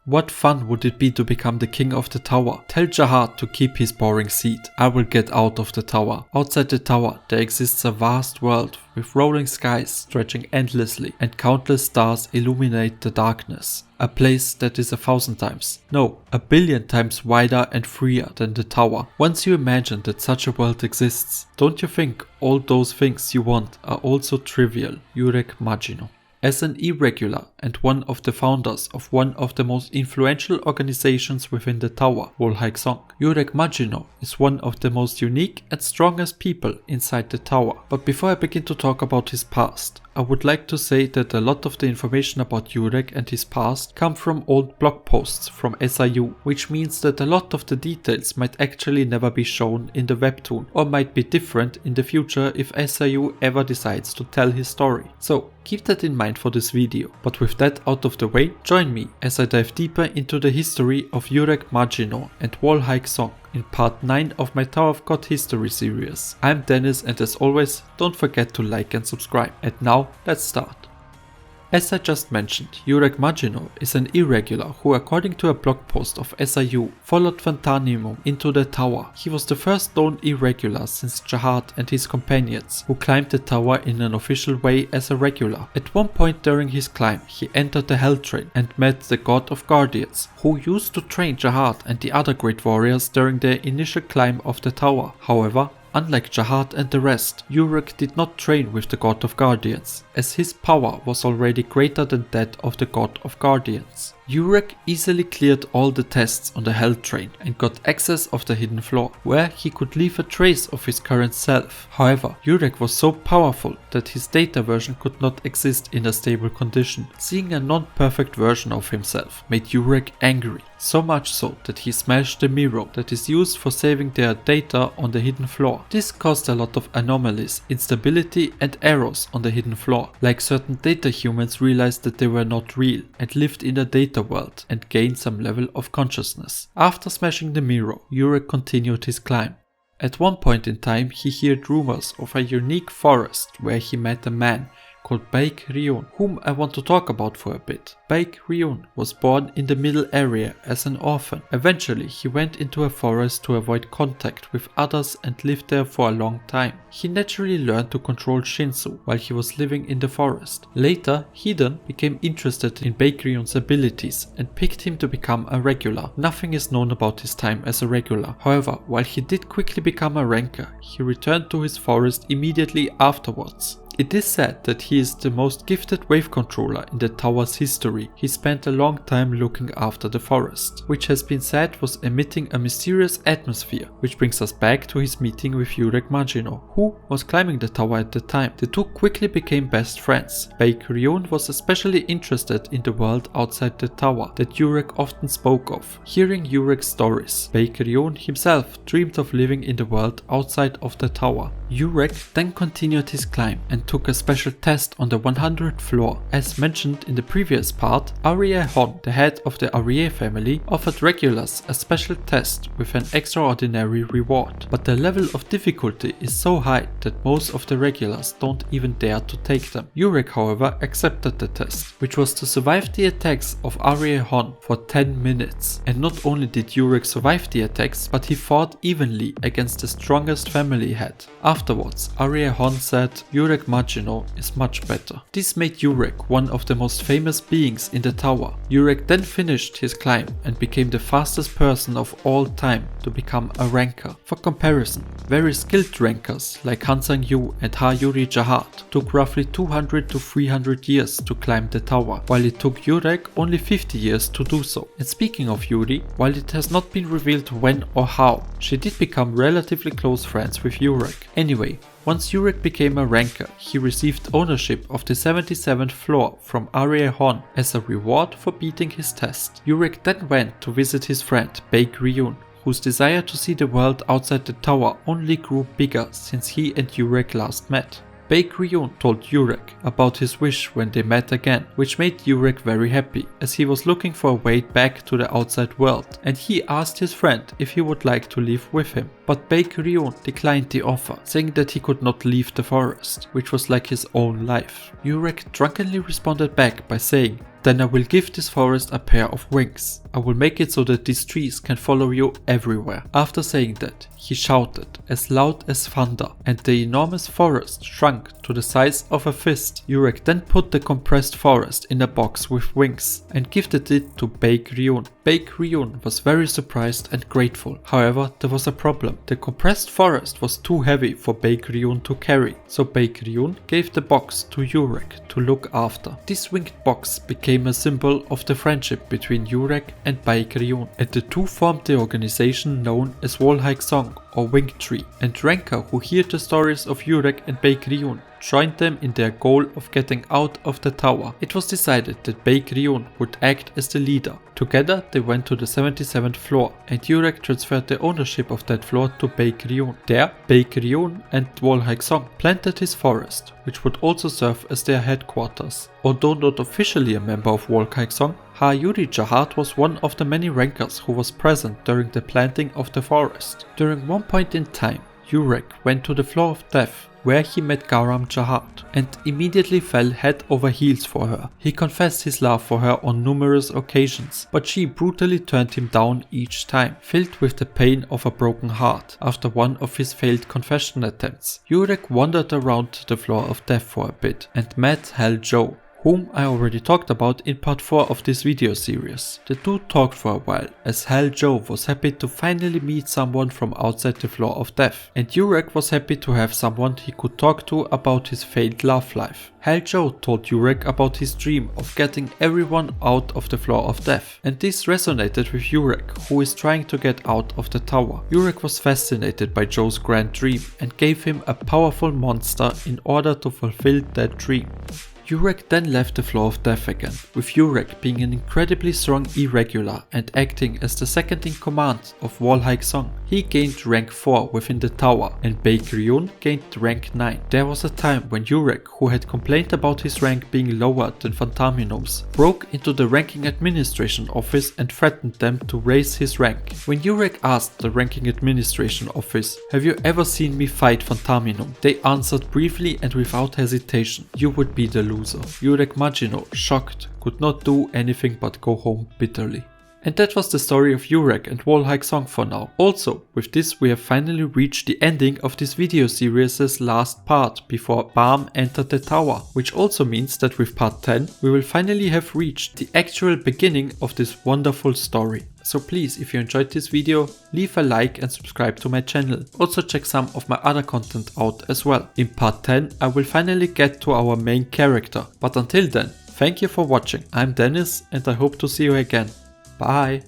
What fun would it be to become the king of the tower? Tell Zahard to keep his boring seat. I will get out of the tower. Outside the tower there exists a vast world with rolling skies stretching endlessly and countless stars illuminate the darkness. A place that is 1,000 times, no, 1,000,000,000 times wider and freer than the tower. Once you imagine that such a world exists, don't you think all those things you want are also trivial? Urek Mazino. As an irregular and one of the founders of one of the most influential organizations within the tower, Wolhaiksong, Urek Mazino is one of the most unique and strongest people inside the tower. But before I begin to talk about his past, I would like to say that a lot of the information about Urek and his past come from old blog posts from SIU, which means that a lot of the details might actually never be shown in the webtoon or might be different in the future if SIU ever decides to tell his story. So keep that in mind for this video. But with that out of the way, join me as I dive deeper into the history of Urek Mazino and Wolhaiksong in part 9 of my Tower of God history series. I'm Dennis and as always, don't forget to like and subscribe. And now, let's start. As I just mentioned, Urek Mazino is an irregular who, according to a blog post of SIU, followed Fantanimum into the tower. He was the first known irregular since Zahard and his companions, who climbed the tower in an official way as a regular. At one point during his climb, he entered the Hell Train and met the God of Guardians, who used to train Zahard and the other great warriors during their initial climb of the tower. However, unlike Zahard and the rest, Urek did not train with the God of Guardians, as his power was already greater than that of the God of Guardians. Urek easily cleared all the tests on the Hell Train and got access of the hidden floor, where he could leave a trace of his current self. However, Urek was so powerful that his data version could not exist in a stable condition. Seeing a non-perfect version of himself made Urek angry, so much so that he smashed the mirror that is used for saving their data on the hidden floor. This caused a lot of anomalies, instability and errors on the hidden floor, like certain data humans realized that they were not real and lived in a data world and gained some level of consciousness. After smashing the mirror, Urek continued his climb. At one point in time he heard rumors of a unique forest where he met a man called Baek Ryun, whom I want to talk about for a bit. Baek Ryun was born in the middle area as an orphan. Eventually he went into a forest to avoid contact with others and lived there for a long time. He naturally learned to control Shinsu while he was living in the forest. Later, Hiden became interested in Baek Ryun's abilities and picked him to become a regular. Nothing is known about his time as a regular. However, while he did quickly become a ranker, he returned to his forest immediately afterwards. It is said that he is the most gifted wave controller in the tower's history. He spent a long time looking after the forest, which has been said was emitting a mysterious atmosphere, which brings us back to his meeting with Urek Mazino, who was climbing the tower at the time. The two quickly became best friends. Baek Ryun was especially interested in the world outside the tower that Urek often spoke of. Hearing Urek's stories, Baek Ryun himself dreamed of living in the world outside of the tower. Urek then continued his climb and took a special test on the 100th floor. As mentioned in the previous part, Arie Hon, the head of the Arie family, offered regulars a special test with an extraordinary reward. But the level of difficulty is so high that most of the regulars don't even dare to take them. Urek, however, accepted the test, which was to survive the attacks of Arie Hon for 10 minutes. And not only did Urek survive the attacks, but he fought evenly against the strongest family head. Afterwards, Arie Hon said, "Urek Mazino is much better." This made Urek one of the most famous beings in the tower. Urek then finished his climb and became the fastest person of all time to become a ranker. For comparison, very skilled rankers like Han Sang-yu and Ha-Yuri Zahard took roughly 200 to 300 years to climb the tower, while it took Urek only 50 years to do so. And speaking of Yuri, while it has not been revealed when or how, she did become relatively close friends with Urek. Anyway, once Urek became a ranker, he received ownership of the 77th floor from Arie Hon as a reward for beating his test. Urek then went to visit his friend Baek Ryun, whose desire to see the world outside the tower only grew bigger since he and Urek last met. Baek Ryun told Urek about his wish when they met again, which made Urek very happy, as he was looking for a way back to the outside world, and he asked his friend if he would like to live with him. But Baek Ryun declined the offer, saying that he could not leave the forest, which was like his own life. Urek drunkenly responded back by saying Then I will give this forest a pair of wings. I will make it so that these trees can follow you everywhere. After saying that, he shouted as loud as thunder, and the enormous forest shrunk to the size of a fist. Urek then put the compressed forest in a box with wings and gifted it to Baek Ryun. Baek Ryun was very surprised and grateful. However, there was a problem. The compressed forest was too heavy for Baek Ryun to carry, so Baek Ryun gave the box to Urek to look after. This winged box became a symbol of the friendship between Urek and Baek Ryun, and the two formed the organization known as Wolhaiksong, or Wing Tree, and Ranker, who heard the stories of Urek and Baek Ryun, joined them in their goal of getting out of the tower. It was decided that Baek Ryun would act as the leader. Together they went to the 77th floor, and Urek transferred the ownership of that floor to Baek Ryun. There, Baek Ryun and Wolhaiksong planted his forest, which would also serve as their headquarters. Although not officially a member of Wolhaiksong, Zahard was one of the many rankers who was present during the planting of the forest. During one point in time, Urek went to the floor of death, where he met Zahard and immediately fell head over heels for her. He confessed his love for her on numerous occasions, but she brutally turned him down each time, filled with the pain of a broken heart. After one of his failed confession attempts, Urek wandered around the floor of death for a bit and met Hell Joe, whom I already talked about in part 4 of this video series. The two talked for a while, as Hell Joe was happy to finally meet someone from outside the floor of death, and Urek was happy to have someone he could talk to about his failed love life. Hell Joe told Urek about his dream of getting everyone out of the floor of death, and this resonated with Urek, who is trying to get out of the tower. Urek was fascinated by Joe's grand dream and gave him a powerful monster in order to fulfill that dream. Urek then left the floor of death again, with Urek being an incredibly strong Irregular and acting as the second in command of Wolhaiksong. He gained rank 4 within the tower, and Baek Ryun gained rank 9. There was a time when Urek, who had complained about his rank being lower than Fantaminum's, broke into the ranking administration office and threatened them to raise his rank. When Urek asked the ranking administration office, "Have you ever seen me fight Fantaminum?" they answered briefly and without hesitation, "You would be the loser." Urek Mazino, shocked, could not do anything but go home bitterly. And that was the story of Urek and Wolhaiksong for now. Also, with this we have finally reached the ending of this video series' last part before Bam entered the tower, which also means that with part 10 we will finally have reached the actual beginning of this wonderful story. So please, if you enjoyed this video, leave a like and subscribe to my channel. Also check some of my other content out as well. In part 10 I will finally get to our main character, but until then, thank you for watching. I'm Dennis and I hope to see you again. Bye!